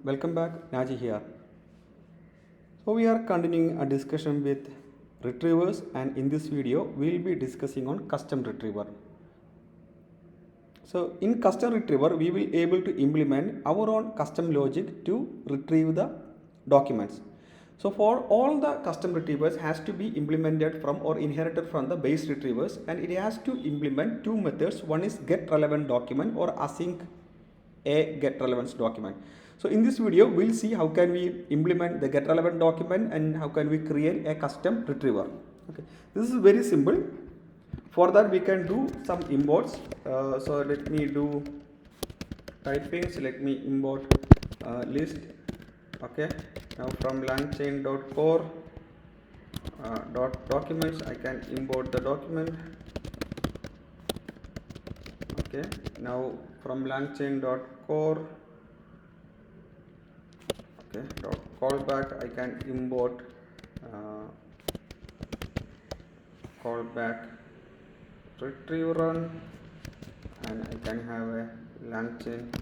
Welcome back, Naji here. So we are continuing a discussion with retrievers, and in this video we will be discussing on custom retriever. So in custom retriever we will able to implement our own custom logic to retrieve the documents. So for all the custom retrievers has to be implemented from or inherited from the base retrievers, and it has to implement two methods. One is get relevant document or async a get relevance document. So in this video we'll see how can we implement the get relevant document and how can we create a custom retriever. Okay, this is very simple. For that we can do some imports. So let me do typings. Let me import list. Okay, now from Langchain.core documents I can import the document. Okay, now from Langchain.core callback I can import callback retrieve run, and I can have a Langchain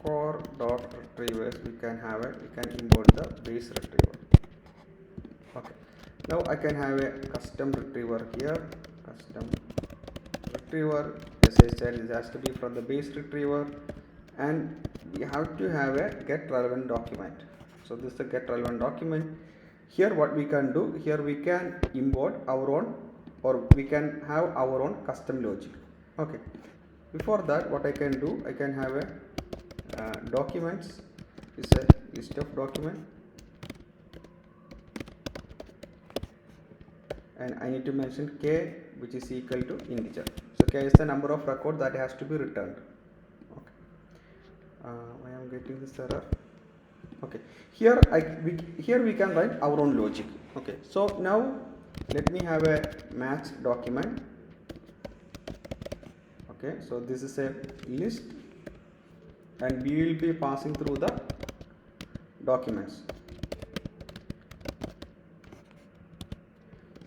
core dot retrievers. We can import the base retriever. Okay, now I can have a custom retriever here. Custom retriever, as I said, it has to be from the base retriever, and we have to have a get relevant document. So this is a get relevant document. Here what we can do, here we can import our own, or we can have our own custom logic. Okay, before that what I can do, I can have a documents is a list of document, and I need to mention k, which is equal to integer. So k is the number of record that has to be returned. Okay, I am getting this error. Okay, here we can write our own logic. Okay, so now let me have a match document. Okay, so this is a list, and we will be passing through the documents.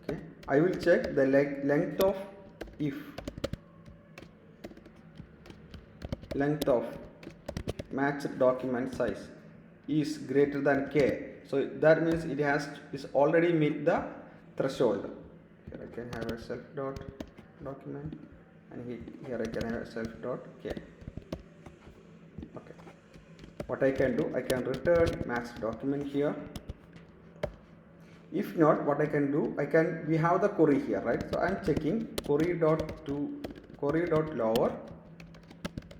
Okay, I will check the length of matched document size is greater than k. So that means is already meet the threshold. Here I can have a self dot document, and here I can have a self dot k. Okay, what I can do, I can return matched document here. If not, what I can do, we have the query here, right? So I am checking query dot lower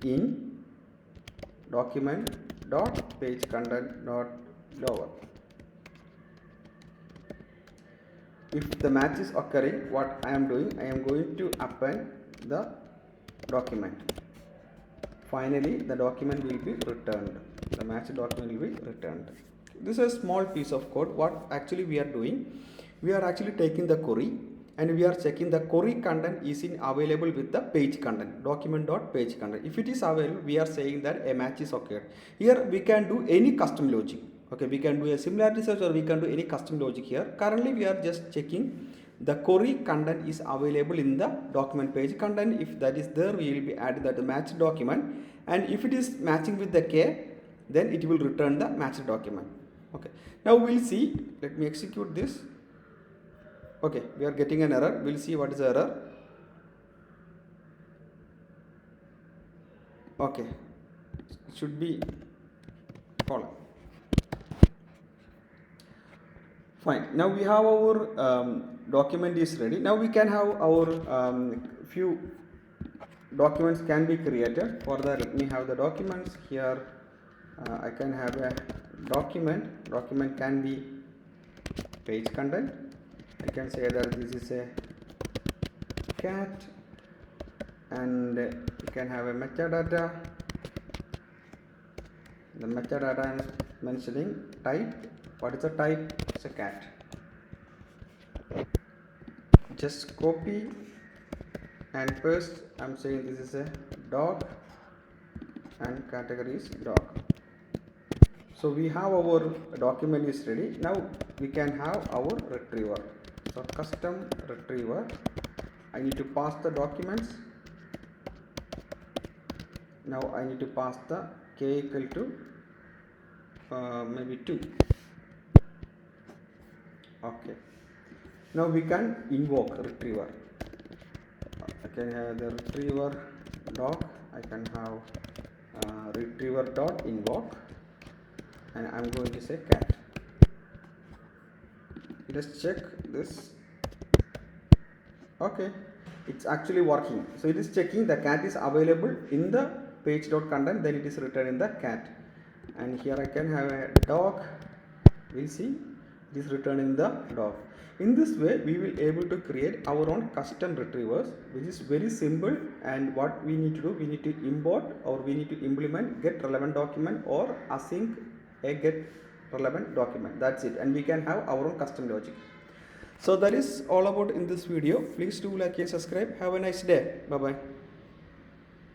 in document dot page content dot lower. If the match is occurring, what I am doing, I am going to append the document. Finally the document will be returned, the matched document will be returned. This is a small piece of code. What actually we are doing, we are actually taking the query and we are checking the query content is available with the page content, document dot page content. If it is available, we are saying that a match is occurred. Here we can do any custom logic. Okay, we can do a similarity search, or we can do any custom logic here. Currently we are just checking the query content is available in the document page content. If that is there, we will be adding that matched document, and if it is matching with the k, then it will return the matched document. Okay, now we'll see. Let me execute this. Okay, we are getting an error. We'll see what is the error. Okay, it should be column. Fine. Now we have our document is ready. Now we can have our few documents can be created. For that, let me have the documents here. I can have a document. Document can be page content. I can say that this is a cat, and you can have a metadata. The metadata I am mentioning type. What is the type? It's a cat. Just copy and paste. I am saying this is a dog, and category is dog. So we have our document is ready. Now we can have our retriever. So custom retriever, I need to pass the documents, Now I need to pass the k equal to maybe 2. Okay. Now we can invoke retriever. I can have the retriever doc. I can have retriever dot invoke, and I'm going to say cat. Let's check this. Okay, it's actually working. So it is checking the cat is available in the page.content, then it is returning the cat. And here I can have a dog. We'll see it is returning the dog. In this way we will able to create our own custom retrievers, which is very simple. And what we need to do, we need to import or we need to implement get relevant document or async a get relevant document. That's it, and we can have our own custom logic. So that is all about in this video. Please do like and subscribe. Have a nice day. Bye bye.